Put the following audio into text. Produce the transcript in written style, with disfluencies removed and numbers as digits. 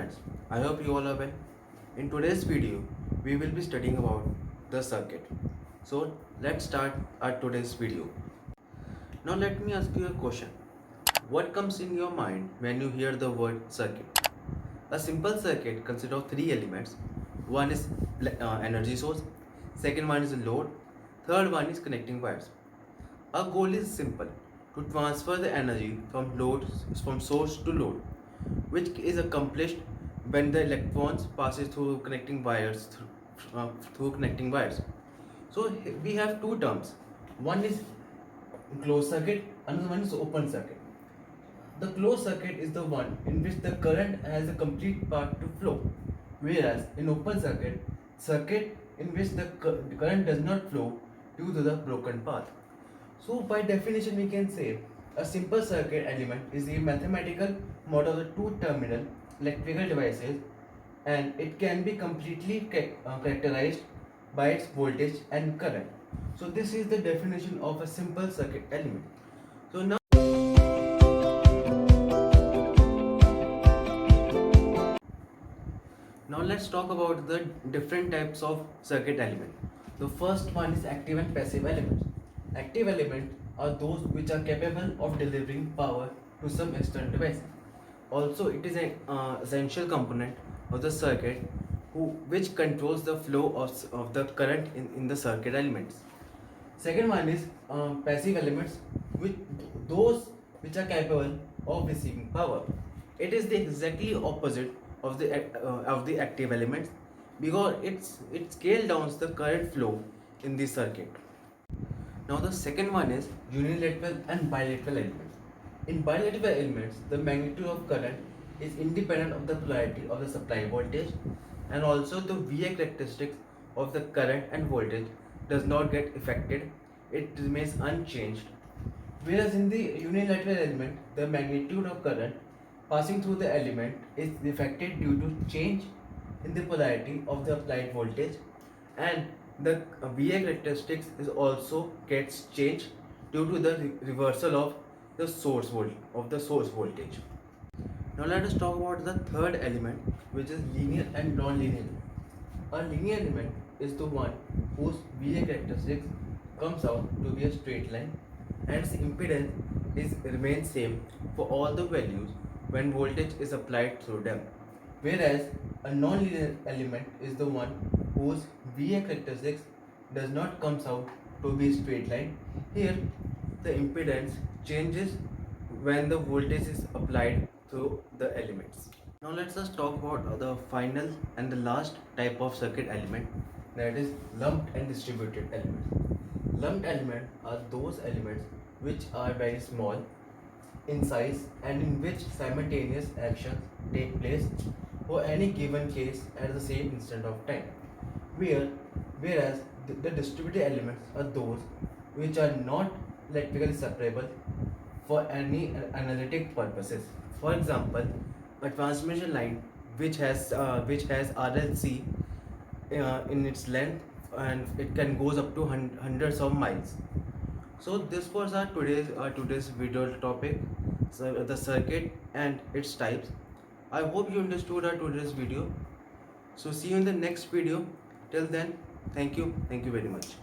friends, I hope you all are well. In today's video, we will be studying about the circuit. So let's start our today's video. Now let me ask you a question. What comes in your mind when you hear the word circuit? A simple circuit consists of three elements. One is energy source, second one is a load, third one is connecting wires. Our goal is simple, to transfer the energy from source to load, which is accomplished when the electrons passes through connecting wires through connecting wires. So we have two terms. One is closed circuit, another one is open circuit. The closed circuit is the one in which the current has a complete path to flow, whereas in open circuit in which the current does not flow due to the broken path. So by definition we can say a simple circuit element is a mathematical model of the two terminal electrical devices, and it can be completely characterized by its voltage and current. So this is the definition of a simple circuit element. So now let's talk about the different types of circuit element. The first one is active and passive elements. Active elements are those which are capable of delivering power to some external device. Also, it is an essential component of the circuit which controls the flow of the current in the circuit elements. Second one is passive elements, those which are capable of receiving power. It is the exactly opposite of the active elements, because it scale down the current flow in the circuit. Now the second one is unilateral and bilateral elements. In bilateral elements, the magnitude of current is independent of the polarity of the supply voltage, and also the VA characteristics of the current and voltage does not get affected, it remains unchanged. Whereas in the unilateral element, the magnitude of current passing through the element is affected due to change in the polarity of the applied voltage, and the VA characteristics is also gets changed due to the reversal of the source voltage. Now let us talk about the third element, which is linear and non-linear. A linear element is the one whose VA characteristics comes out to be a straight line, and its impedance remains same for all the values when voltage is applied through them. Whereas a non-linear element is the one whose VA characteristics does not comes out to be straight line. Here the impedance changes when the voltage is applied through the elements. Now let's just talk about the final and the last type of circuit element, that is lumped and distributed elements. Lumped elements are those elements which are very small in size and in which simultaneous actions take place for any given case at the same instant of time. Whereas the distributed elements are those which are not electrically separable for any analytic purposes. For example, a transmission line which has RLC in its length, and it can goes up to hundreds of miles. So this was our today's video topic, so the circuit and its types. I hope you understood our today's video. So see you in the next video. Till then, thank you very much.